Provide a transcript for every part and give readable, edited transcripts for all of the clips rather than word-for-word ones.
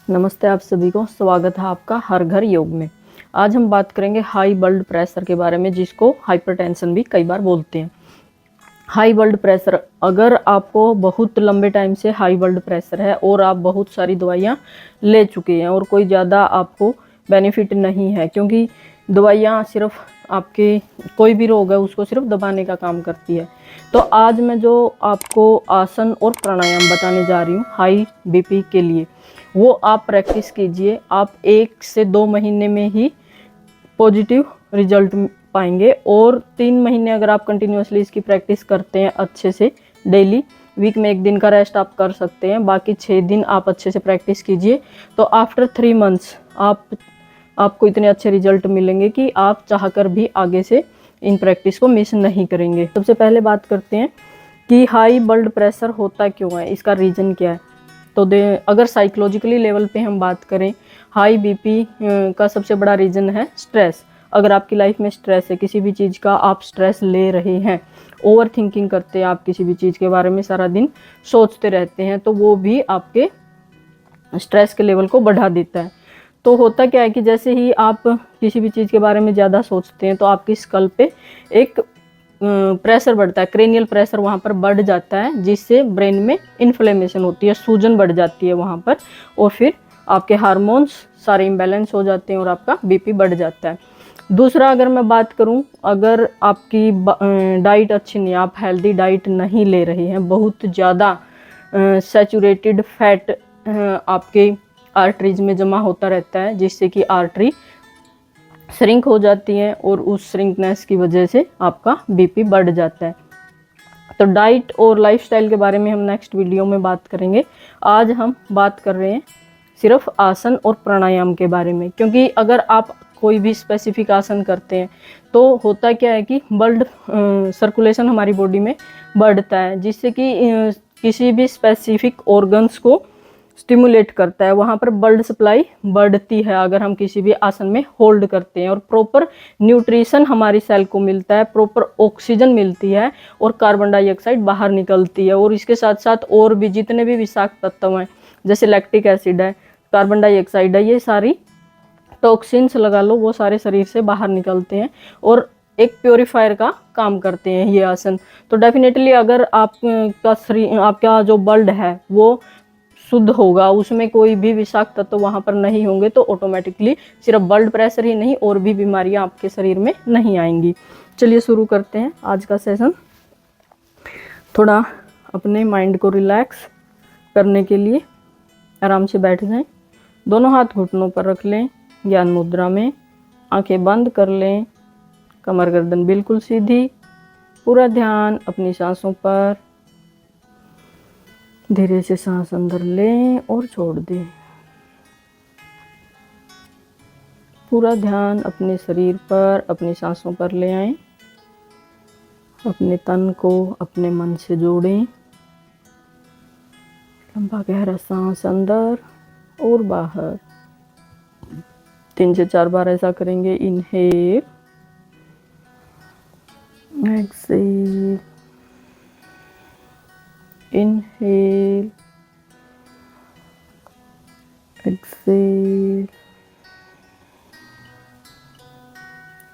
नमस्ते आप सभी को, स्वागत है आपका हर घर योग में। आज हम बात करेंगे हाई ब्लड प्रेशर के बारे में, जिसको हाइपरटेंशन भी कई बार बोलते हैं। हाई ब्लड प्रेशर, अगर आपको बहुत लंबे टाइम से हाई ब्लड प्रेशर है और आप बहुत सारी दवाइयाँ ले चुके हैं और कोई ज़्यादा आपको बेनिफिट नहीं है, क्योंकि दवाइयाँ सिर्फ आपके कोई भी रोग है उसको सिर्फ दबाने का काम करती है। तो आज मैं जो आपको आसन और प्राणायाम बताने जा रही हूँ हाई बीपी के लिए, वो आप प्रैक्टिस कीजिए। आप 1 से 2 महीने में ही पॉजिटिव रिजल्ट पाएंगे, और 3 महीने अगर आप कंटिन्यूसली इसकी प्रैक्टिस करते हैं अच्छे से डेली, वीक में 1 दिन का रेस्ट आप कर सकते हैं, बाकी 6 दिन आप अच्छे से प्रैक्टिस कीजिए, तो आफ्टर 3 मंथ्स आपको इतने अच्छे रिजल्ट मिलेंगे कि आप चाहकर भी आगे से इन प्रैक्टिस को मिस नहीं करेंगे। सबसे पहले बात करते हैं कि हाई ब्लड प्रेशर होता क्यों है, इसका रीज़न क्या है। तो अगर साइकोलॉजिकली लेवल पे हम बात करें, हाई बीपी का सबसे बड़ा रीज़न है स्ट्रेस। अगर आपकी लाइफ में स्ट्रेस है, किसी भी चीज़ का आप स्ट्रेस ले रहे हैं, ओवर थिंकिंग करते हैं, आप किसी भी चीज़ के बारे में सारा दिन सोचते रहते हैं, तो वो भी आपके स्ट्रेस के लेवल को बढ़ा देता है। तो होता क्या है कि जैसे ही आप किसी भी चीज़ के बारे में ज़्यादा सोचते हैं तो आपकी स्कल पे एक प्रेशर बढ़ता है, क्रेनियल प्रेशर वहाँ पर बढ़ जाता है, जिससे ब्रेन में इन्फ्लेमेशन होती है, सूजन बढ़ जाती है वहाँ पर, और फिर आपके हार्मोन्स सारे इम्बैलेंस हो जाते हैं और आपका बीपी बढ़ जाता है। दूसरा, अगर मैं बात करूं, अगर आपकी डाइट अच्छी नहीं है, आप हेल्दी डाइट नहीं ले रहे हैं, बहुत ज़्यादा सैचुरेटेड फैट आपके आर्टरीज में जमा होता रहता है, जिससे कि आर्टरी श्रिंक हो जाती है और उस श्रिंकनेस की वजह से आपका बीपी बढ़ जाता है। तो डाइट और लाइफस्टाइल के बारे में हम नेक्स्ट वीडियो में बात करेंगे। आज हम बात कर रहे हैं सिर्फ आसन और प्राणायाम के बारे में, क्योंकि अगर आप कोई भी स्पेसिफिक आसन करते हैं तो होता क्या है कि ब्लड सर्कुलेशन हमारी बॉडी में बढ़ता है, जिससे कि किसी भी स्पेसिफिक ऑर्गन्स को स्टिमुलेट करता है, वहाँ पर ब्लड सप्लाई बढ़ती है अगर हम किसी भी आसन में होल्ड करते हैं, और प्रॉपर न्यूट्रिशन हमारी सेल को मिलता है, प्रॉपर ऑक्सीजन मिलती है और कार्बन डाइऑक्साइड बाहर निकलती है। और इसके साथ साथ और भी जितने भी विषाक्त तत्व हैं, जैसे लैक्टिक एसिड है, कार्बन डाइऑक्साइड है, ये सारी टॉक्सिन्स लगा लो, वो सारे शरीर से बाहर निकलते हैं और एक प्योरीफायर का काम करते हैं ये आसन। तो डेफिनेटली अगर आपका शरीर, आपका जो ब्लड है वो शुद्ध होगा, उसमें कोई भी विषाक्त तत्व वहाँ पर नहीं होंगे, तो ऑटोमेटिकली सिर्फ ब्लड प्रेशर ही नहीं और भी बीमारियाँ आपके शरीर में नहीं आएंगी। चलिए शुरू करते हैं आज का सेशन। थोड़ा अपने माइंड को रिलैक्स करने के लिए आराम से बैठ जाएं, दोनों हाथ घुटनों पर रख लें, ज्ञान मुद्रा में, आंखें बंद कर लें, कमर गर्दन बिल्कुल सीधी, पूरा ध्यान अपनी सांसों पर। धीरे से सांस अंदर लें और छोड़ दें। पूरा ध्यान अपने शरीर पर, अपनी सांसों पर ले आएं। अपने तन को अपने मन से जोड़ें। लंबा गहरा सांस अंदर और बाहर, 3 से 4 बार ऐसा करेंगे। इनहेल, एक्सहेल, इनहेल, एक्सहेल,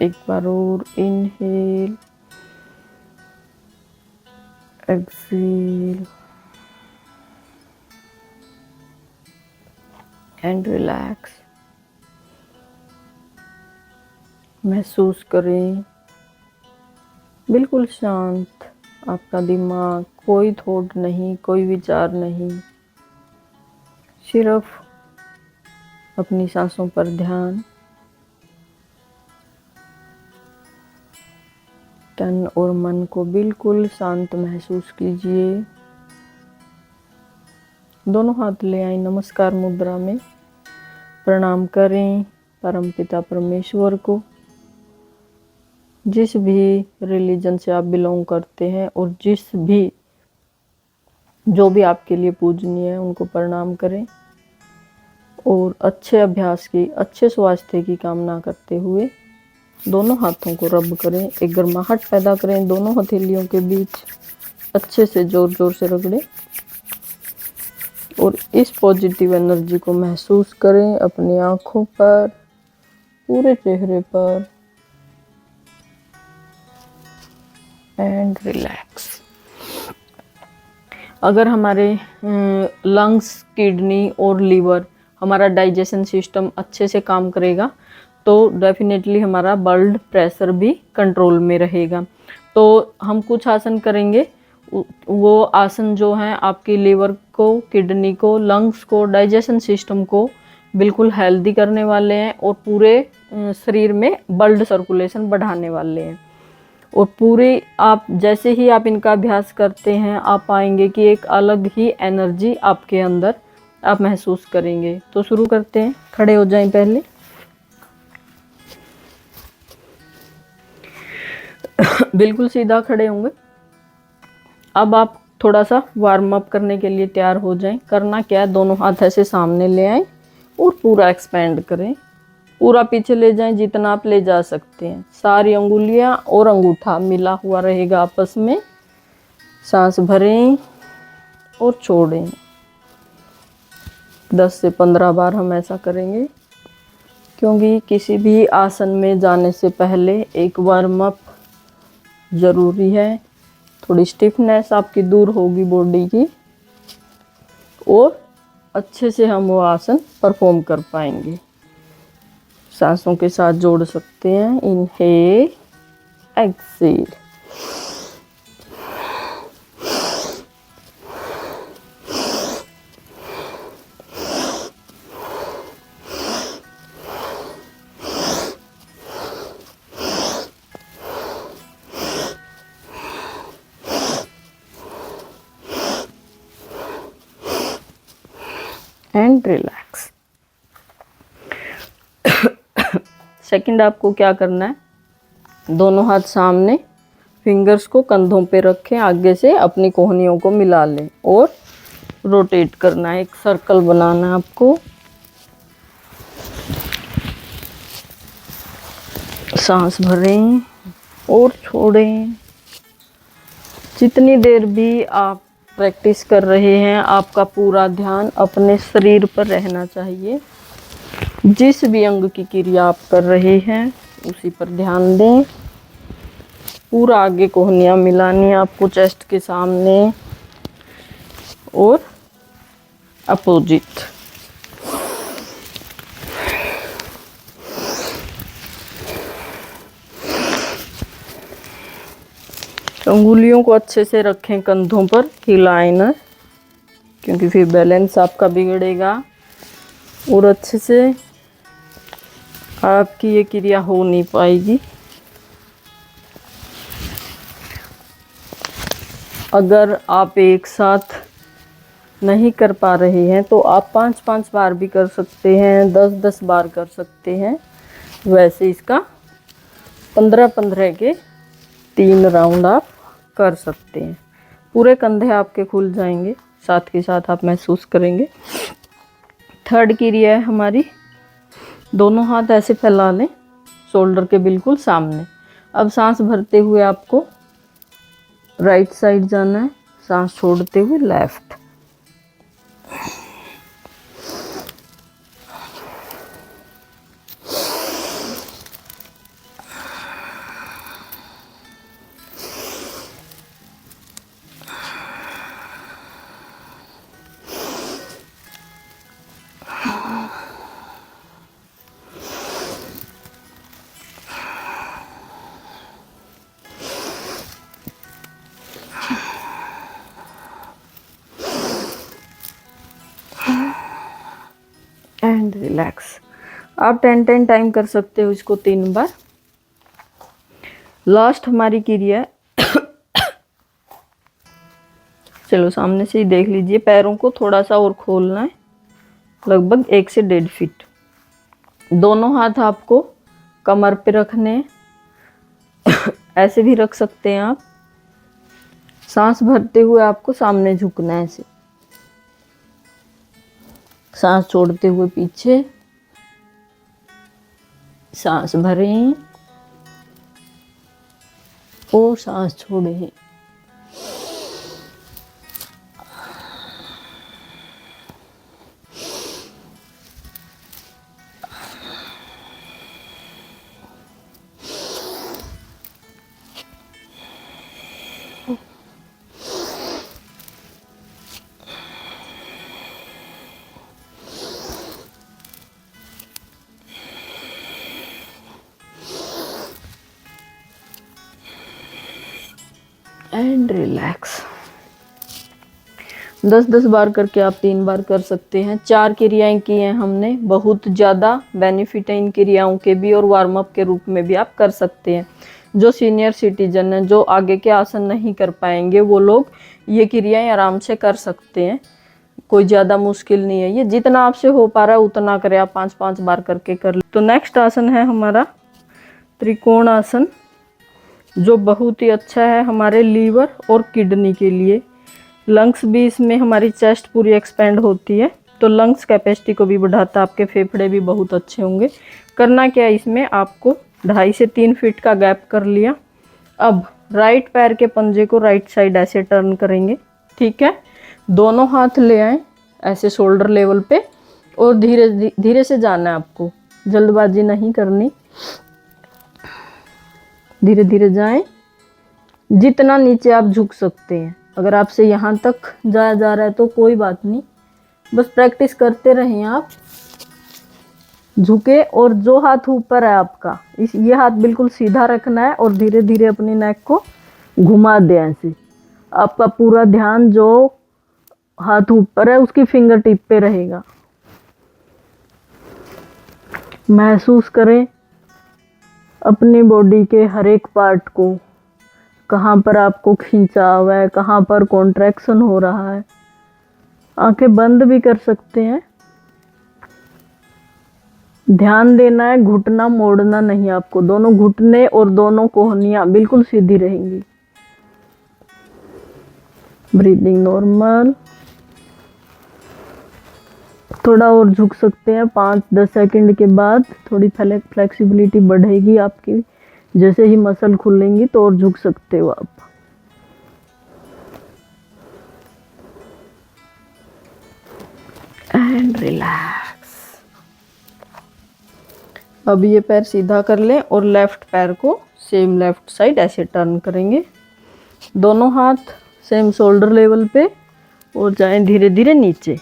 एक बार और, इनहेल, एक्सहेल एंड रिलैक्स। महसूस करें बिल्कुल शांत आपका दिमाग, कोई थॉट नहीं, कोई विचार नहीं, सिर्फ अपनी सांसों पर ध्यान। तन और मन को बिल्कुल शांत महसूस कीजिए। दोनों हाथ ले आए नमस्कार मुद्रा में, प्रणाम करें परमपिता परमेश्वर को। जिस भी रिलीजन से आप बिलोंग करते हैं और जो भी आपके लिए पूजनीय है, उनको प्रणाम करें और अच्छे अभ्यास की, अच्छे स्वास्थ्य की कामना करते हुए दोनों हाथों को रब करें। एक गर्माहट पैदा करें दोनों हथेलियों के बीच, अच्छे से जोर जोर से रगड़ें और इस पॉजिटिव एनर्जी को महसूस करें अपनी आँखों पर, पूरे चेहरे पर, एंड रिलैक्स। अगर हमारे लंग्स, किडनी और लीवर, हमारा डाइजेशन सिस्टम अच्छे से काम करेगा तो डेफिनेटली हमारा ब्लड प्रेशर भी कंट्रोल में रहेगा। तो हम कुछ आसन करेंगे, वो आसन जो हैं आपकी लीवर को, किडनी को, लंग्स को, डाइजेशन सिस्टम को बिल्कुल हेल्दी करने वाले हैं और पूरे शरीर में ब्लड सर्कुलेशन बढ़ाने वाले हैं। और पूरे आप जैसे ही आप इनका अभ्यास करते हैं, आप पाएंगे कि एक अलग ही एनर्जी आपके अंदर आप महसूस करेंगे। तो शुरू करते हैं। खड़े हो जाएं पहले। बिल्कुल सीधा खड़े होंगे। अब आप थोड़ा सा वार्म अप करने के लिए तैयार हो जाएं। करना क्या है, दोनों हाथ ऐसे सामने ले आएं और पूरा एक्सपेंड करें, पूरा पीछे ले जाएं जितना आप ले जा सकते हैं। सारी अंगुलियां और अंगूठा मिला हुआ रहेगा आपस में। सांस भरें और छोड़ें। 10 से 15 बार हम ऐसा करेंगे, क्योंकि किसी भी आसन में जाने से पहले एक वार्म अप ज़रूरी है। थोड़ी स्टिफनेस आपकी दूर होगी बॉडी की और अच्छे से हम वो आसन परफॉर्म कर पाएंगे। सांसों के साथ जोड़ सकते हैं। Inhale, exhale. And relax. Second आपको क्या करना है, दोनों हाथ सामने, फिंगर्स को कंधों पे रखें, आगे से अपनी कोहनियों को मिला लें और रोटेट करना है। एक सर्कल बनाना है आपको। सांस भरें और छोड़ें। जितनी देर भी आप प्रैक्टिस कर रहे हैं, आपका पूरा ध्यान अपने शरीर पर रहना चाहिए। जिस भी अंग की क्रिया आप कर रहे हैं उसी पर ध्यान दें। पूरा आगे कोहनियाँ मिलानी है आपको चेस्ट के सामने और अपोजिट। अंगुलियों को अच्छे से रखें कंधों पर, हिलाएं ना, क्योंकि फिर बैलेंस आपका बिगड़ेगा और अच्छे से आपकी ये क्रिया हो नहीं पाएगी। अगर आप एक साथ नहीं कर पा रहे हैं तो आप 5-5 बार भी कर सकते हैं, 10-10 बार कर सकते हैं। वैसे इसका 15-15 के 3 राउंड आप कर सकते हैं। पूरे कंधे आपके खुल जाएंगे, साथ के साथ आप महसूस करेंगे। थर्ड क्रिया है हमारी, दोनों हाथ ऐसे फैला लें शोल्डर के बिल्कुल सामने। अब सांस भरते हुए आपको राइट साइड जाना है, सांस छोड़ते हुए लेफ्ट। And relax. आप 10-10 टाइम कर सकते हो इसको 3 बार। लास्ट हमारी क्रिया चलो सामने से ही देख लीजिए। पैरों को थोड़ा सा और खोलना है, लगभग 1 से 1.5 फीट। दोनों हाथ आपको कमर पे रखने, ऐसे भी रख सकते हैं आप। सांस भरते हुए आपको सामने झुकना है ऐसे, सांस छोड़ते हुए पीछे, सांस भरें और सांस छोड़ें। And relax. 10-10 बार करके आप 3 बार कर सकते हैं। 4 क्रियाएं की हैं हमने, बहुत ज़्यादा बेनिफिट है इन क्रियाओं के भी, और वार्म अप के रूप में भी आप कर सकते हैं। जो सीनियर सिटीजन हैं, जो आगे के आसन नहीं कर पाएंगे, वो लोग ये क्रियाएं आराम से कर सकते हैं। कोई ज़्यादा मुश्किल नहीं है, ये जितना आपसे हो पा रहा है उतना करें, आप 5-5 बार करके कर ले। तो नेक्स्ट आसन है हमारा त्रिकोण आसन, जो बहुत ही अच्छा है हमारे लीवर और किडनी के लिए। लंग्स भी इसमें, हमारी चेस्ट पूरी एक्सपेंड होती है, तो लंग्स कैपेसिटी को भी बढ़ाता है, आपके फेफड़े भी बहुत अच्छे होंगे। करना क्या है इसमें, आपको 2.5 से 3 फीट का गैप कर लिया। अब राइट पैर के पंजे को राइट साइड ऐसे टर्न करेंगे, ठीक है। दोनों हाथ ले आए ऐसे शोल्डर लेवल पे, और धीरे धीरे से जाना है आपको, जल्दबाजी नहीं करनी, धीरे धीरे जाएं। जितना नीचे आप झुक सकते हैं, अगर आपसे यहाँ तक जाया जा रहा है तो कोई बात नहीं, बस प्रैक्टिस करते रहें आप। झुके, और जो हाथ ऊपर है आपका, ये हाथ बिल्कुल सीधा रखना है, और धीरे धीरे अपनी नेक को घुमा दें ऐसे। आपका पूरा ध्यान जो हाथ ऊपर है उसकी फिंगर टिप पे रहेगा। महसूस करें अपनी बॉडी के हर एक पार्ट को, कहाँ पर आपको खिंचाव है, कहाँ पर कॉन्ट्रैक्शन हो रहा है। आंखें बंद भी कर सकते हैं। ध्यान देना है, घुटना मोड़ना नहीं आपको, दोनों घुटने और दोनों कोहनियां बिल्कुल सीधी रहेंगी। Breathing normal. थोड़ा और झुक सकते हैं, 5-10 सेकंड के बाद थोड़ी फ्लेक्सिबिलिटी बढ़ेगी आपकी, जैसे ही मसल खुलेंगी तो और झुक सकते हो आप। And relax. अब ये पैर सीधा कर लें, और लेफ्ट पैर को सेम लेफ्ट साइड ऐसे टर्न करेंगे। दोनों हाथ सेम शोल्डर लेवल पे, और जाएं धीरे धीरे नीचे।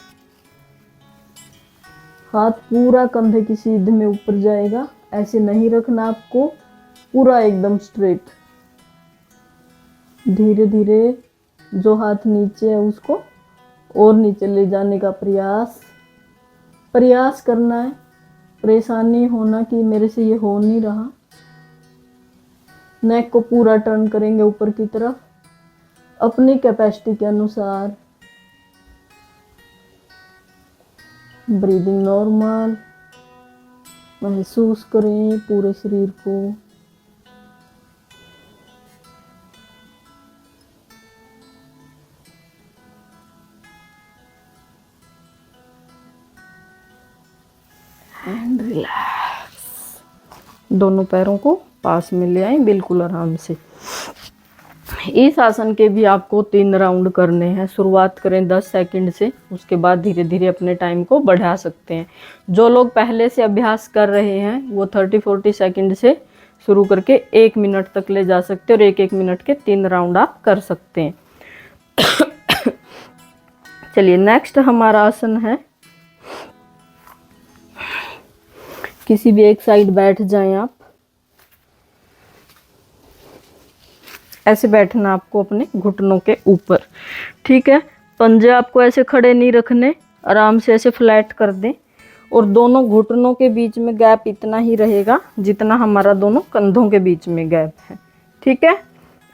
हाथ पूरा कंधे की सीध में ऊपर जाएगा, ऐसे नहीं रखना आपको, पूरा एकदम स्ट्रेट। धीरे धीरे जो हाथ नीचे है उसको और नीचे ले जाने का प्रयास करना है। परेशानी होना कि मेरे से ये हो नहीं रहा। नेक को पूरा टर्न करेंगे ऊपर की तरफ, अपनी कैपेसिटी के अनुसार। Breathing normal. महसूस करें पूरे शरीर को। And relax. दोनों पैरों को पास में ले आएं बिल्कुल आराम से। इस आसन के भी आपको 3 राउंड करने हैं। शुरुआत करें 10 सेकंड से, उसके बाद धीरे धीरे अपने टाइम को बढ़ा सकते हैं। जो लोग पहले से अभ्यास कर रहे हैं वो 30-40 सेकंड से शुरू करके 1 मिनट तक ले जा सकते हैं, और 1-1 मिनट के 3 राउंड आप कर सकते हैं। चलिए नेक्स्ट हमारा आसन है, किसी भी एक साइड बैठ जाएं आप। ऐसे बैठना आपको अपने घुटनों के ऊपर, ठीक है। पंजे आपको ऐसे खड़े नहीं रखने, आराम से ऐसे फ्लैट कर दें, और दोनों घुटनों के बीच में गैप इतना ही रहेगा जितना हमारा दोनों कंधों के बीच में गैप है, ठीक है।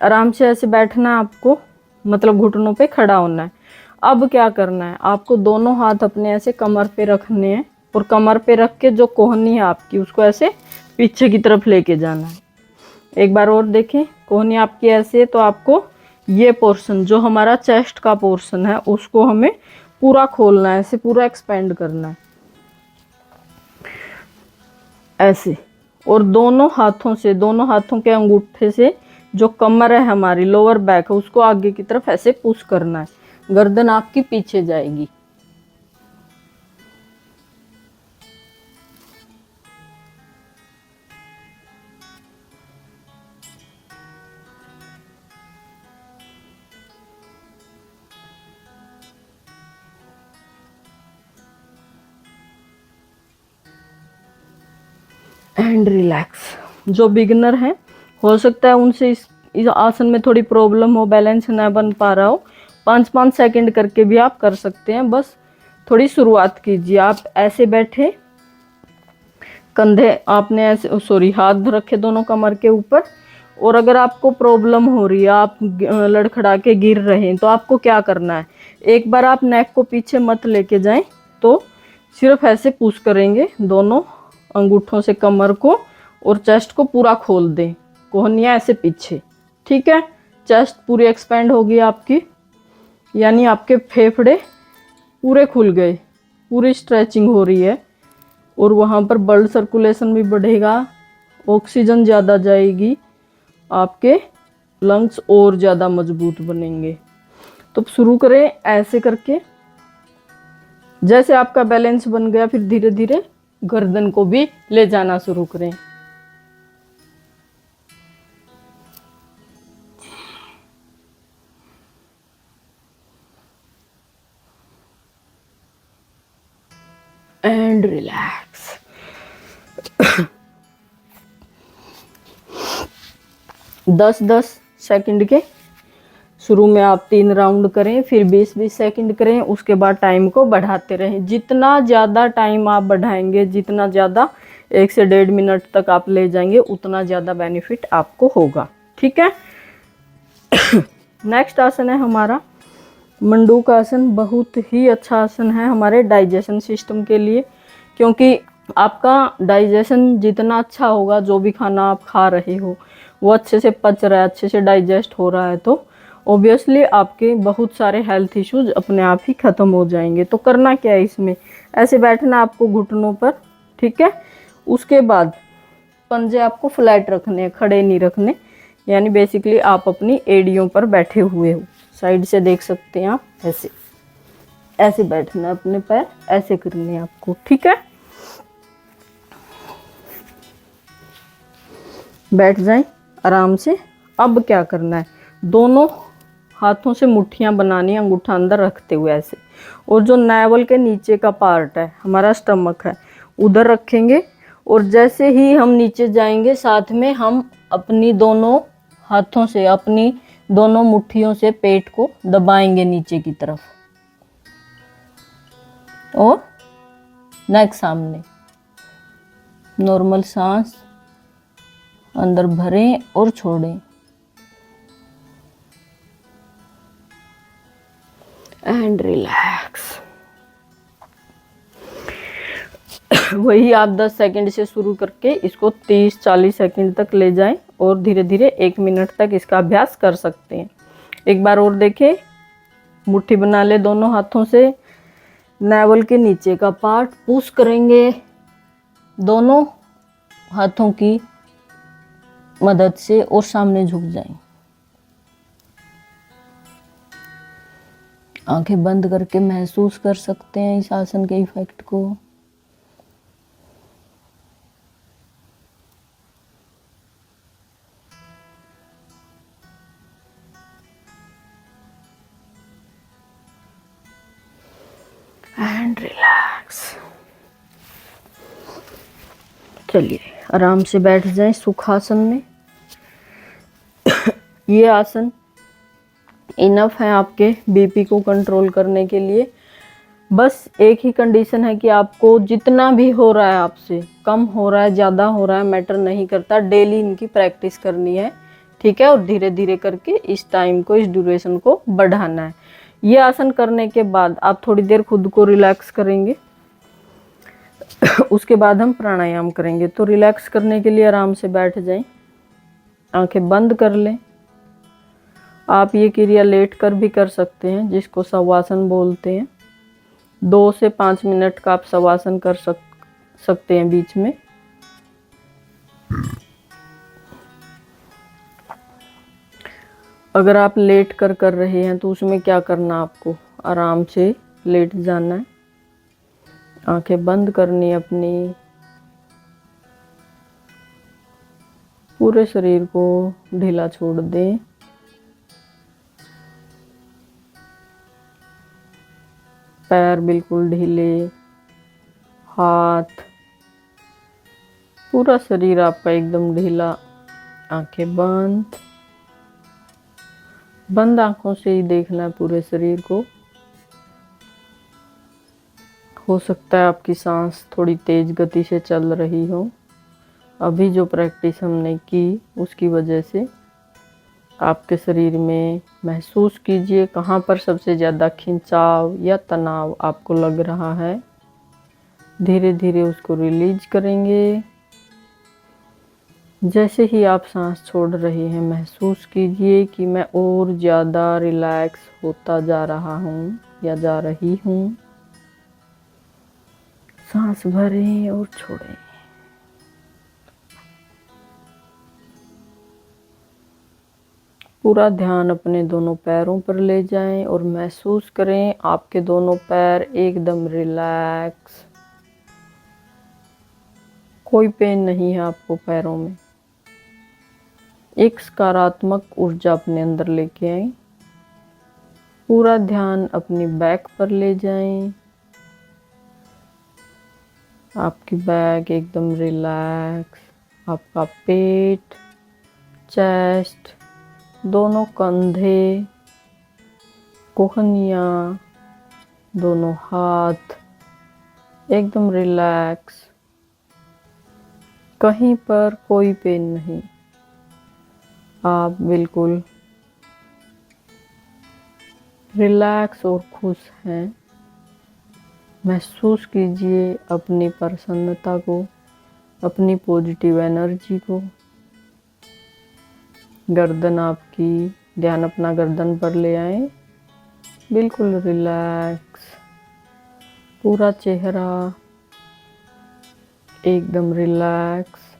आराम से ऐसे बैठना आपको, मतलब घुटनों पे खड़ा होना है। अब क्या करना है, आपको दोनों हाथ अपने ऐसे कमर पे रखने हैं, और कमर पे रख के जो कोहनी है आपकी उसको ऐसे पीछे की तरफ लेके जाना है। एक बार और देखें, कोहनी आपकी ऐसे है, तो आपको ये पोर्शन जो हमारा चेस्ट का पोर्शन है उसको हमें पूरा खोलना है, ऐसे पूरा एक्सपेंड करना है ऐसे। और दोनों हाथों से, दोनों हाथों के अंगूठे से जो कमर है हमारी, लोअर बैक है, उसको आगे की तरफ ऐसे पुश करना है। गर्दन आपकी पीछे जाएगी। And relax. जो बिगिनर हैं, हो सकता है उनसे इस इस आसन में थोड़ी प्रॉब्लम हो, बैलेंस ना बन पा रहा हो, 5-5 सेकंड करके भी आप कर सकते हैं। बस थोड़ी शुरुआत कीजिए। आप ऐसे बैठे, कंधे आपने ऐसे हाथ रखे दोनों कमर के ऊपर। और अगर आपको प्रॉब्लम हो रही है, आप लड़खड़ा के गिर रहे हैं, तो आपको क्या करना है, एक बार आप नेक को पीछे मत लेके जाएं, तो सिर्फ ऐसे पुश करेंगे दोनों अंगूठों से कमर को, और चेस्ट को पूरा खोल दें, कोहनियाँ ऐसे पीछे। ठीक है, चेस्ट पूरी एक्सपेंड होगी आपकी, यानी आपके फेफड़े पूरे खुल गए, पूरी स्ट्रेचिंग हो रही है, और वहाँ पर ब्लड सर्कुलेशन भी बढ़ेगा, ऑक्सीजन ज़्यादा जाएगी, आपके लंग्स और ज़्यादा मजबूत बनेंगे। तो शुरू करें ऐसे करके। जैसे आपका बैलेंस बन गया, फिर धीरे धीरे गर्दन को भी ले जाना शुरू करें। And relax. 10-10 सेकंड के शुरू में आप 3 राउंड करें, फिर 20-20 सेकंड करें, उसके बाद टाइम को बढ़ाते रहें। जितना ज़्यादा टाइम आप बढ़ाएंगे, जितना ज़्यादा 1 से 1.5 मिनट तक आप ले जाएंगे, उतना ज़्यादा बेनिफिट आपको होगा। ठीक है। नेक्स्ट आसन है हमारा मंडूक आसन। बहुत ही अच्छा आसन है हमारे डाइजेशन सिस्टम के लिए, क्योंकि आपका डाइजेशन जितना अच्छा होगा, जो भी खाना आप खा रहे हो वो अच्छे से पच रहा है, अच्छे से डाइजेस्ट हो रहा है, तो ऑब्वियसली आपके बहुत सारे हेल्थ इश्यूज अपने आप ही ख़त्म हो जाएंगे। तो करना क्या है इसमें, ऐसे बैठना आपको घुटनों पर। ठीक है। उसके बाद पंजे आपको फ्लैट रखने, खड़े नहीं रखने, यानी बेसिकली आप अपनी एड़ियों पर बैठे हुए हो। साइड से देख सकते हैं आप, ऐसे ऐसे बैठना, अपने पैर ऐसे करने आपको। ठीक है, बैठ जाएं आराम से। अब क्या करना है, दोनों हाथों से मुट्ठियां बनानी, अंगूठा अंदर रखते हुए ऐसे, और जो नावल के नीचे का पार्ट है, हमारा स्टमक है, उधर रखेंगे। और जैसे ही हम नीचे जाएंगे, साथ में हम अपनी दोनों हाथों से, अपनी दोनों मुट्ठियों से पेट को दबाएंगे नीचे की तरफ, और नेक सामने। नॉर्मल सांस अंदर भरें और छोड़ें, एंड रिलैक्स। वही आप 10 सेकंड से शुरू करके इसको 30-40 सेकंड तक ले जाएं, और धीरे धीरे 1 मिनट तक इसका अभ्यास कर सकते हैं। एक बार और देखें, मुट्ठी बना ले दोनों हाथों से, नावल के नीचे का पार्ट पुश करेंगे दोनों हाथों की मदद से, और सामने झुक जाएं। आंखें बंद करके महसूस कर सकते हैं इस आसन के इफेक्ट को। And relax. चलिए आराम से बैठ जाएं सुखासन में। ये आसन इनफ है आपके बीपी को कंट्रोल करने के लिए। बस एक ही कंडीशन है कि आपको जितना भी हो रहा है आपसे, कम हो रहा है, ज़्यादा हो रहा है, मैटर नहीं करता, डेली इनकी प्रैक्टिस करनी है। ठीक है, और धीरे धीरे करके इस टाइम को, इस ड्यूरेशन को बढ़ाना है। ये आसन करने के बाद आप थोड़ी देर खुद को रिलैक्स करेंगे। उसके बाद हम प्राणायाम करेंगे। तो रिलैक्स करने के लिए आराम से बैठ जाएं, आंखें बंद कर लें। आप ये क्रिया लेट कर भी कर सकते हैं, जिसको शवासन बोलते हैं। 2 से 5 मिनट का आप शवासन कर सकते हैं बीच में। अगर आप लेट कर रहे हैं, तो उसमें क्या करना, आपको आराम से लेट जाना है, आंखें बंद करनी अपनी, पूरे शरीर को ढीला छोड़ दें। पैर बिल्कुल ढीले, हाथ, पूरा शरीर आपका एकदम ढीला, आंखें बंद। बंद आंखों से ही देखना है पूरे शरीर को। हो सकता है आपकी सांस थोड़ी तेज गति से चल रही हो, अभी जो प्रैक्टिस हमने की उसकी वजह से। आपके शरीर में महसूस कीजिए कहाँ पर सबसे ज़्यादा खिंचाव या तनाव आपको लग रहा है। धीरे धीरे उसको रिलीज करेंगे। जैसे ही आप सांस छोड़ रहे हैं, महसूस कीजिए कि मैं और ज़्यादा रिलैक्स होता जा रहा हूँ या जा रही हूँ। सांस भरें और छोड़ें। पूरा ध्यान अपने दोनों पैरों पर ले जाएं और महसूस करें आपके दोनों पैर एकदम रिलैक्स। कोई पेन नहीं है आपको पैरों में। एक सकारात्मक ऊर्जा अपने अंदर लेके आए। पूरा ध्यान अपनी बैक पर ले जाएं। आपकी बैक एकदम रिलैक्स। आपका पेट, चेस्ट, दोनों कंधे, कोहनियाँ, दोनों हाथ एकदम रिलैक्स। कहीं पर कोई पेन नहीं। आप बिल्कुल रिलैक्स और खुश हैं। महसूस कीजिए अपनी प्रसन्नता को, अपनी पॉजिटिव एनर्जी को। गर्दन आपकी, ध्यान अपना गर्दन पर ले आए। बिल्कुल रिलैक्स। पूरा चेहरा एकदम रिलैक्स।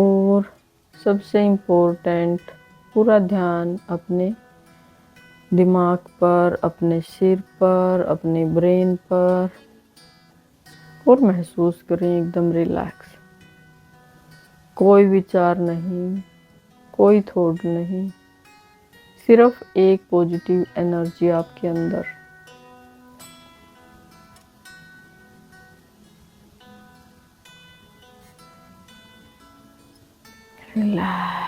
और सबसे इम्पोर्टेंट, पूरा ध्यान अपने दिमाग पर, अपने सिर पर, अपने ब्रेन पर। और महसूस करें एकदम रिलैक्स। कोई विचार नहीं, कोई थॉट नहीं, सिर्फ एक पॉजिटिव एनर्जी आपके अंदर। रिलैक्स।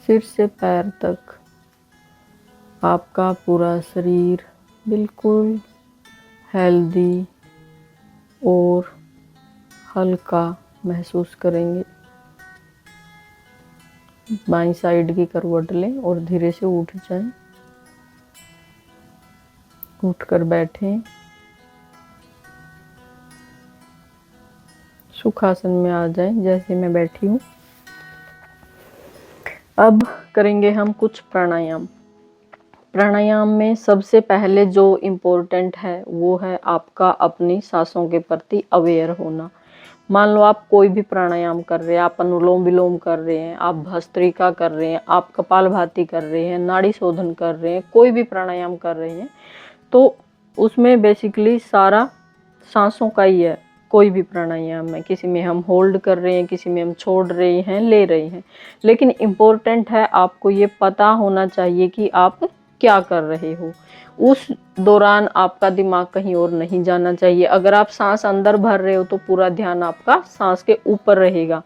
सिर से पैर तक आपका पूरा शरीर बिल्कुल हेल्दी और हल्का महसूस करेंगे। बाईं साइड की करवट लें और धीरे से उठ जाएं। उठकर बैठें। सुखासन में आ जाएं जैसे मैं बैठी हूँ। अब करेंगे हम कुछ प्राणायाम। प्राणायाम में सबसे पहले जो इम्पोर्टेंट है वो है आपका अपनी सांसों के प्रति अवेयर होना। मान लो आप कोई भी प्राणायाम कर रहे हैं, आप अनुलोम विलोम कर रहे हैं, आप भस्त्रिका कर रहे हैं, आप कपालभाति कर रहे हैं, नाड़ी शोधन कर रहे हैं, कोई भी प्राणायाम कर रहे हैं, तो उसमें बेसिकली सारा सांसों का ही है। कोई भी प्राणायाम है, किसी में हम होल्ड कर रहे हैं, किसी में हम छोड़ रहे हैं, ले रहे हैं, लेकिन इम्पोर्टेंट है आपको ये पता होना चाहिए कि आप क्या कर रहे हो। उस दौरान आपका दिमाग कहीं और नहीं जाना चाहिए। अगर आप सांस अंदर भर रहे हो तो पूरा ध्यान आपका सांस के ऊपर रहेगा।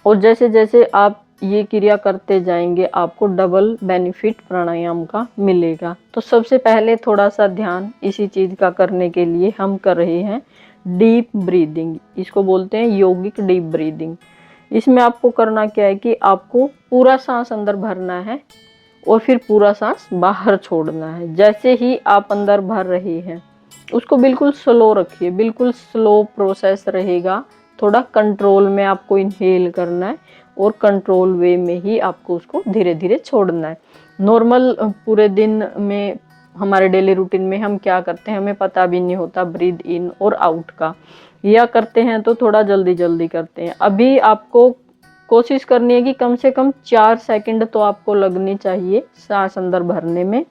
और जैसे जैसे आप ये क्रिया करते जाएंगे आपको डबल बेनिफिट प्राणायाम का मिलेगा। तो सबसे पहले थोड़ा सा ध्यान इसी चीज का करने के लिए हम कर रहे हैं डीप ब्रीदिंग। इसको बोलते हैं यौगिक डीप ब्रीदिंग। इसमें आपको करना क्या है कि आपको पूरा सांस अंदर भरना है और फिर पूरा सांस बाहर छोड़ना है। जैसे ही आप अंदर भर रहे हैं उसको बिल्कुल स्लो रखिए, बिल्कुल स्लो प्रोसेस रहेगा। थोड़ा कंट्रोल में आपको इनहेल करना है और कंट्रोल वे में ही आपको उसको धीरे धीरे छोड़ना है। नॉर्मल पूरे दिन में हमारे डेली रूटीन में हम क्या करते हैं हमें पता भी नहीं होता ब्रीद इन और आउट का, या करते हैं तो थोड़ा जल्दी जल्दी करते हैं। अभी आपको कोशिश करनी है कि कम से कम 4 सेकंड तो आपको लगनी चाहिए सांस अंदर भरने में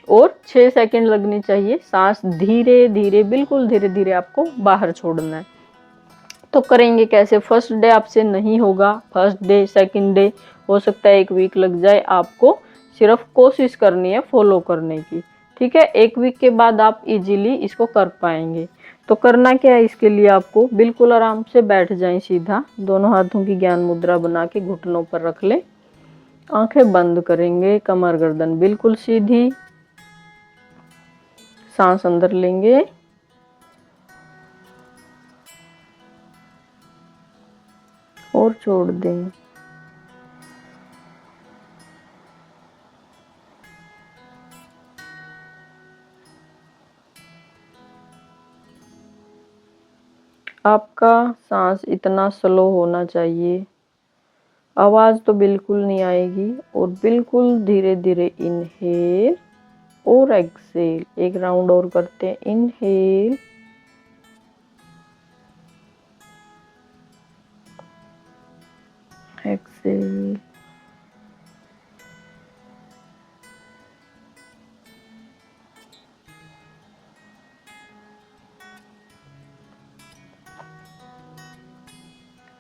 और 6 सेकंड लगनी चाहिए सांस धीरे धीरे, बिल्कुल धीरे धीरे आपको बाहर छोड़ना है। तो करेंगे कैसे? फर्स्ट डे आपसे नहीं होगा, फर्स्ट डे सेकंड डे हो सकता है 1 वीक लग जाए। आपको सिर्फ कोशिश करनी है फॉलो करने की, ठीक है। 1 वीक के बाद आप इजीली इसको कर पाएंगे। तो करना क्या है, इसके लिए आपको बिल्कुल आराम से बैठ जाएं सीधा, दोनों हाथों की ज्ञान मुद्रा बना के घुटनों पर रख लें, आंखें बंद करेंगे, कमर गर्दन बिल्कुल सीधी, सांस अंदर लेंगे और छोड़ दें। आपका सांस इतना स्लो होना चाहिए, आवाज तो बिल्कुल नहीं आएगी, और बिल्कुल धीरे धीरे इनहेल और एक्सेल। एक राउंड और करते हैं, inhale, exhale,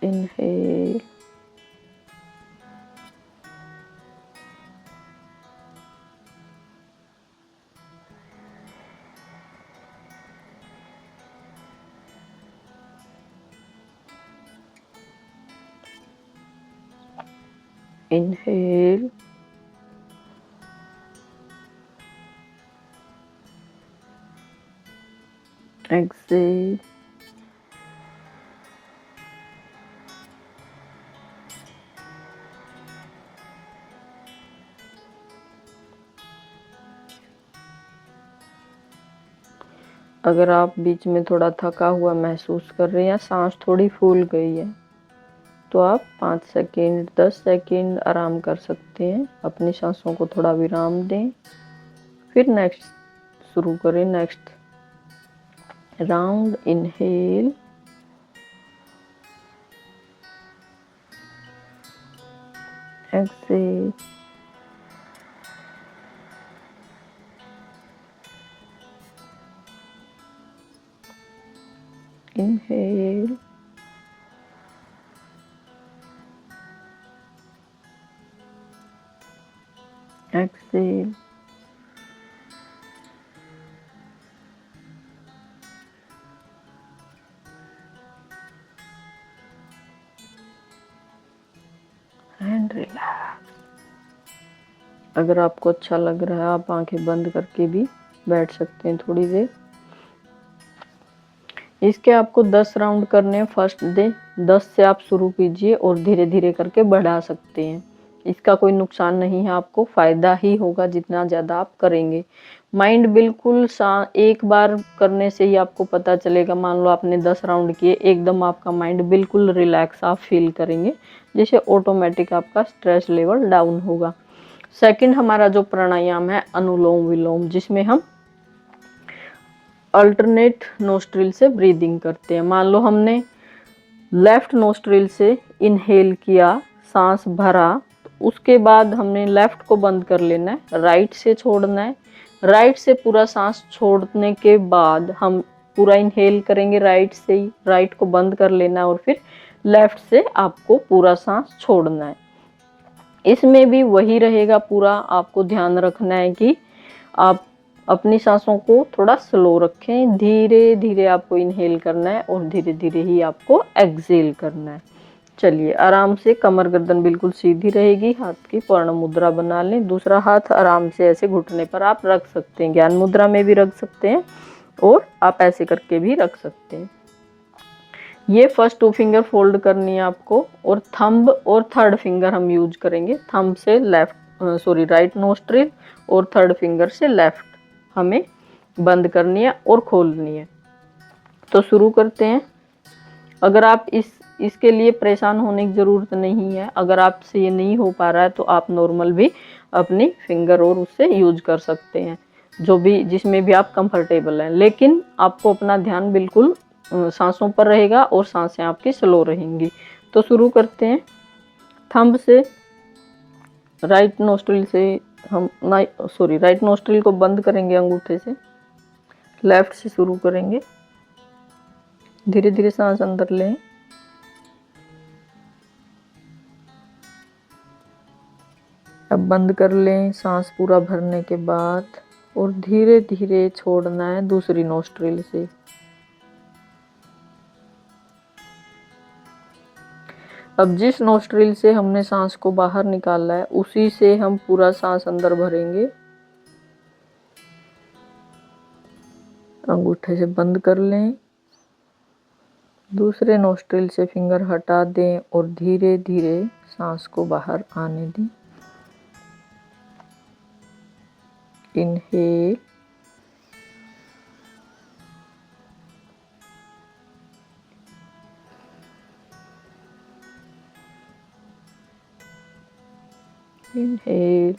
inhale, inhale, exhale, अगर आप बीच में थोड़ा थका हुआ महसूस कर रहे हैं या सांस थोड़ी फूल गई है तो आप 5 सेकंड 10 सेकंड आराम कर सकते हैं, अपनी सांसों को थोड़ा विराम दें, फिर नेक्स्ट शुरू करें। Next round, inhale, exhale, inhale, exhale, and relax. अगर आपको अच्छा लग रहा है आप आंखें बंद करके भी बैठ सकते हैं थोड़ी देर। इसके आपको 10 राउंड करने हैं फर्स्ट डे, 10 से आप शुरू कीजिए और धीरे धीरे करके बढ़ा सकते हैं। इसका कोई नुकसान नहीं है, आपको फायदा ही होगा जितना ज़्यादा आप करेंगे। माइंड बिल्कुल एक बार करने से ही आपको पता चलेगा, मान लो आपने 10 राउंड किए, एकदम आपका माइंड बिल्कुल रिलैक्स आप फील करेंगे, जैसे ऑटोमेटिक आपका स्ट्रेस लेवल डाउन होगा। सेकंड हमारा जो प्राणायाम है अनुलोम विलोम, जिसमें हम अल्टरनेट नोस्ट्रिल से ब्रीदिंग करते हैं। मान लो हमने लेफ्ट नोस्ट्रिल से इनहेल किया, सांस भरा, उसके बाद हमने लेफ्ट को बंद कर लेना है, राइट से छोड़ना है, राइट से पूरा सांस छोड़ने के बाद हम पूरा इनहेल करेंगे राइट से ही, राइट को बंद कर लेना है और फिर लेफ्ट से आपको पूरा सांस छोड़ना है। इसमें भी वही रहेगा पूरा, आपको ध्यान रखना है कि आप अपनी सांसों को थोड़ा स्लो रखें, धीरे धीरे आपको इनहेल करना है और धीरे धीरे ही आपको एक्सेल करना है। चलिए आराम से, कमर गर्दन बिल्कुल सीधी रहेगी, हाथ की पर्ण मुद्रा बना लें, दूसरा हाथ आराम से ऐसे घुटने पर आप रख सकते हैं, ज्ञान मुद्रा में भी रख सकते हैं और आप ऐसे करके भी रख सकते हैं। ये फर्स्ट 2 फिंगर फोल्ड करनी है आपको, और थंब और थर्ड फिंगर हम यूज करेंगे, थंब से राइट नोस्ट्रिल और थर्ड फिंगर से लेफ्ट हमें बंद करनी है और खोलनी है। तो शुरू करते हैं। अगर आप इसके लिए परेशान होने की ज़रूरत नहीं है, अगर आपसे ये नहीं हो पा रहा है तो आप नॉर्मल भी अपनी फिंगर और उससे यूज कर सकते हैं, जो भी जिसमें भी आप कंफर्टेबल हैं, लेकिन आपको अपना ध्यान बिल्कुल सांसों पर रहेगा और सांसें आपकी स्लो रहेंगी। तो शुरू करते हैं। थंब से राइट नोस्ट्रिल से हम राइट नोस्ट्रिल को बंद करेंगे अंगूठे से, लेफ्ट से शुरू करेंगे, धीरे धीरे सांस अंदर लें, अब बंद कर लें सांस पूरा भरने के बाद, और धीरे धीरे छोड़ना है दूसरी नोस्ट्रिल से। अब जिस नोस्ट्रिल से हमने सांस को बाहर निकाला है उसी से हम पूरा सांस अंदर भरेंगे। अंगूठे से बंद कर लें, दूसरे नोस्ट्रिल से फिंगर हटा दें और धीरे धीरे सांस को बाहर आने दें। इनहेल, इनहेल,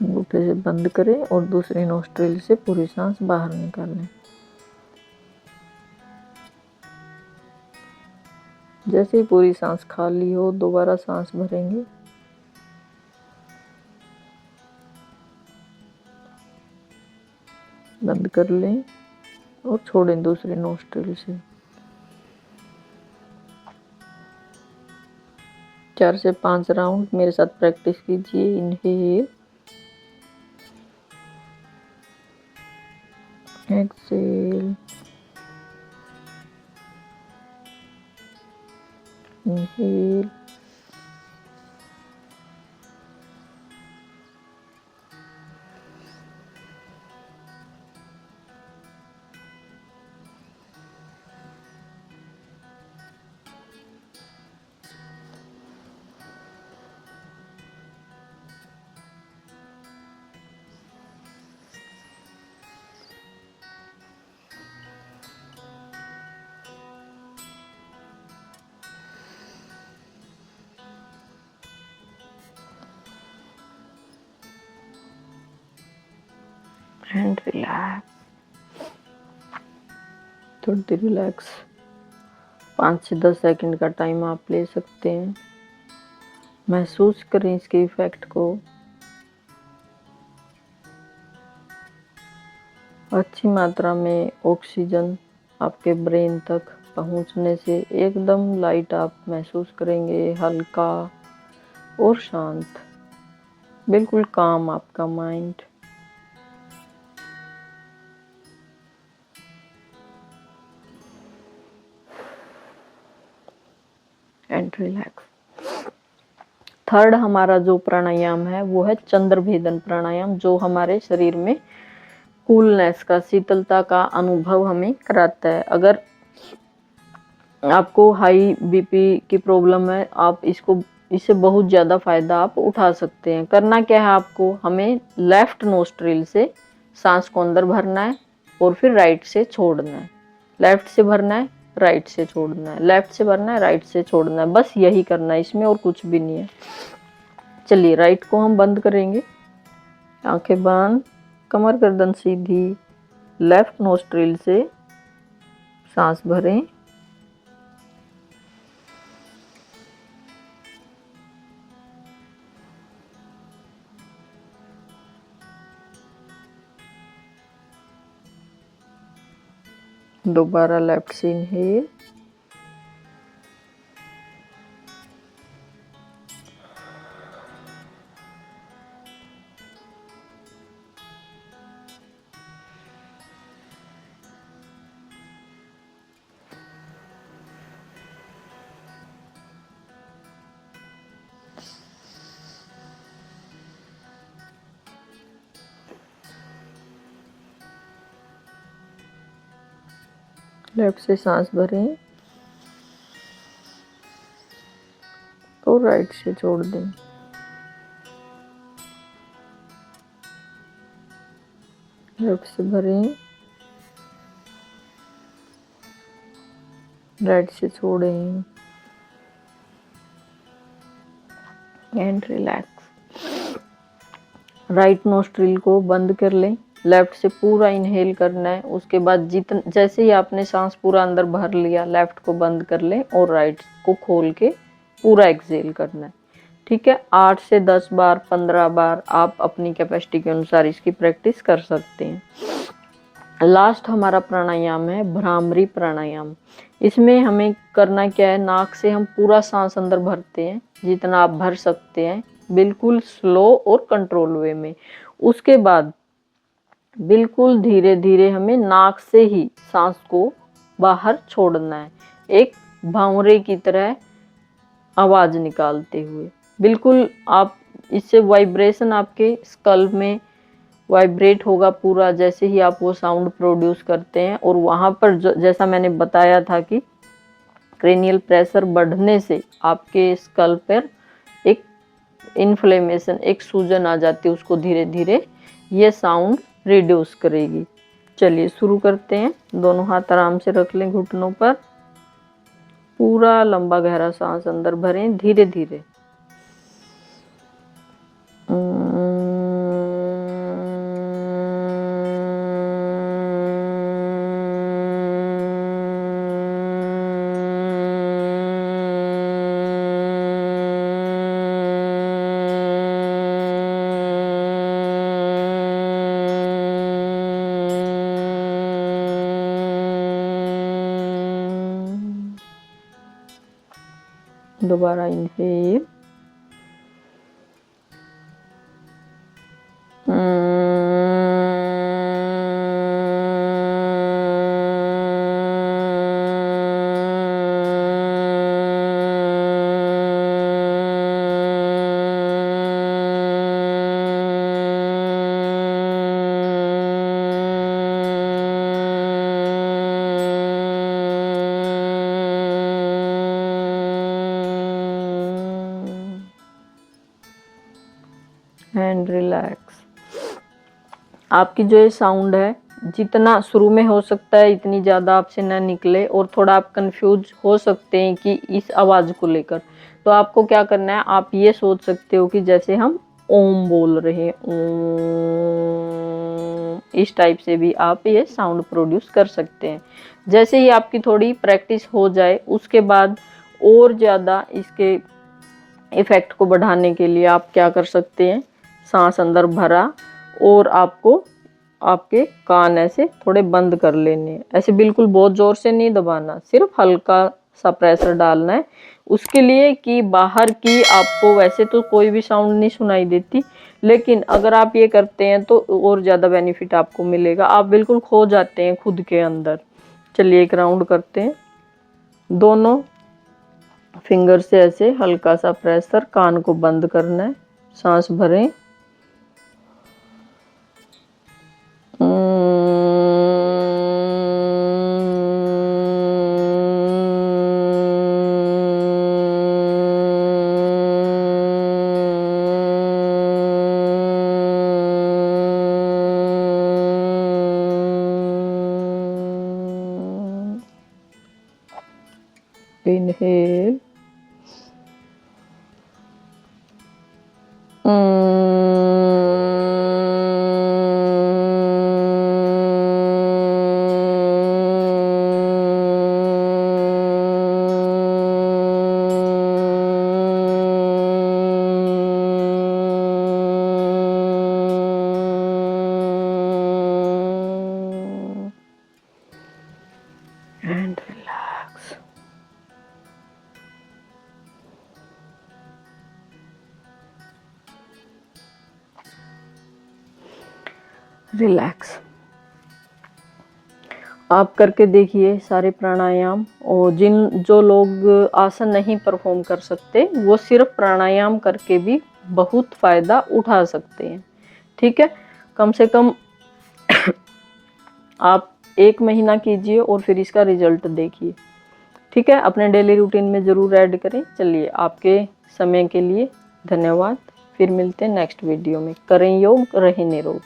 अंगूठे से बंद करें और दूसरे नोस्ट्रिल से पूरी सांस बाहर निकालें। जैसे ही पूरी सांस खाली हो दोबारा सांस भरेंगे। बंद कर लें और छोड़ें दूसरे नोस्ट्रिल से। 4 से 5 राउंड मेरे साथ प्रैक्टिस कीजिए। Inhale, exhale, inhale, and relax. थोड़ी देर रिलैक्स, 5 से 10 सेकंड का टाइम आप ले सकते हैं। महसूस करें इसके इफेक्ट को। अच्छी मात्रा में ऑक्सीजन आपके ब्रेन तक पहुंचने से एकदम लाइट आप महसूस करेंगे, हल्का और शांत, बिल्कुल काम आपका माइंड। And relax. थर्ड हमारा जो प्राणायाम है वो है चंद्रभेदन प्राणायाम, जो हमारे शरीर में कूलनेस का, शीतलता का अनुभव हमें कराता है। अगर आपको हाई बीपी की प्रॉब्लम है, आप इससे बहुत ज़्यादा फायदा आप उठा सकते हैं। करना क्या है आपको, हमें लेफ्ट नोस्ट्रिल से सांस को अंदर भरना है और फिर राइट से छोड़ना है। लेफ्ट से भरना है, राइट से छोड़ना है, लेफ्ट से भरना है, राइट से छोड़ना है, बस यही करना है इसमें, और कुछ भी नहीं है। चलिए राइट को हम बंद करेंगे, आंखें बंद, कमर गर्दन सीधी, लेफ्ट नोस्ट्रिल से सांस भरें, दोबारा लेफ्ट से इनहेल, लेफ्ट से सांस भरें और राइट से छोड़ दें। लेफ्ट से भरें, राइट से छोड़ें एंड रिलैक्स। राइट नोस्ट्रिल को बंद कर लें, लेफ्ट से पूरा इनहेल करना है। उसके बाद जैसे ही आपने सांस पूरा अंदर भर लिया, लेफ्ट को बंद कर लें और राइट को खोल के पूरा एक्सहेल करना है। ठीक है, 8 से 10 बार, 15 बार आप अपनी कैपेसिटी के अनुसार इसकी प्रैक्टिस कर सकते हैं। लास्ट हमारा प्राणायाम है भ्रामरी प्राणायाम। इसमें हमें करना क्या है, नाक से हम पूरा सांस अंदर भरते हैं, जितना आप भर सकते हैं, बिल्कुल स्लो और कंट्रोल वे में। उसके बाद बिल्कुल धीरे धीरे हमें नाक से ही सांस को बाहर छोड़ना है, एक भंवरे की तरह आवाज निकालते हुए। बिल्कुल आप इससे वाइब्रेशन आपके स्कल्प में वाइब्रेट होगा पूरा, जैसे ही आप वो साउंड प्रोड्यूस करते हैं। और वहाँ पर जैसा मैंने बताया था कि क्रेनियल प्रेशर बढ़ने से आपके स्कल्प पर एक इन्फ्लेमेशन, एक सूजन आ जाती है, उसको धीरे धीरे ये साउंड रिड्यूस करेगी। चलिए शुरू करते हैं। दोनों हाथ आराम से रख लें घुटनों पर, पूरा लंबा गहरा सांस अंदर भरें धीरे धीरे। दोबारा इनहेल, एंड रिलैक्स। आपकी जो ये साउंड है, जितना शुरू में हो सकता है इतनी ज़्यादा आपसे ना निकले, और थोड़ा आप कंफ्यूज हो सकते हैं कि इस आवाज़ को लेकर। तो आपको क्या करना है, आप ये सोच सकते हो कि जैसे हम ओम बोल रहे हैं, ओम, इस टाइप से भी आप ये साउंड प्रोड्यूस कर सकते हैं। जैसे ही आपकी थोड़ी प्रैक्टिस हो जाए, उसके बाद और ज़्यादा इसके इफ़ेक्ट को बढ़ाने के लिए आप क्या कर सकते हैं, सांस अंदर भरा और आपको आपके कान ऐसे थोड़े बंद कर लेने, ऐसे बिल्कुल बहुत ज़ोर से नहीं दबाना, सिर्फ हल्का सा प्रेशर डालना है उसके लिए कि बाहर की आपको वैसे तो कोई भी साउंड नहीं सुनाई देती, लेकिन अगर आप ये करते हैं तो और ज़्यादा बेनिफिट आपको मिलेगा। आप बिल्कुल खो जाते हैं खुद के अंदर। चलिए एक राउंड करते हैं। दोनों फिंगर से ऐसे हल्का सा प्रेशर, कान को बंद करना है, सांस भरें, इनहेल, and relax. रिलैक्स। आप करके देखिए सारे प्राणायाम। और जो लोग आसन नहीं परफॉर्म कर सकते, वो सिर्फ प्राणायाम करके भी बहुत फ़ायदा उठा सकते हैं। ठीक है, कम से कम आप 1 महीना कीजिए और फिर इसका रिजल्ट देखिए। ठीक है, अपने डेली रूटीन में ज़रूर ऐड करें। चलिए, आपके समय के लिए धन्यवाद। फिर मिलते हैं नेक्स्ट वीडियो में। करें योग, रहें निरोग।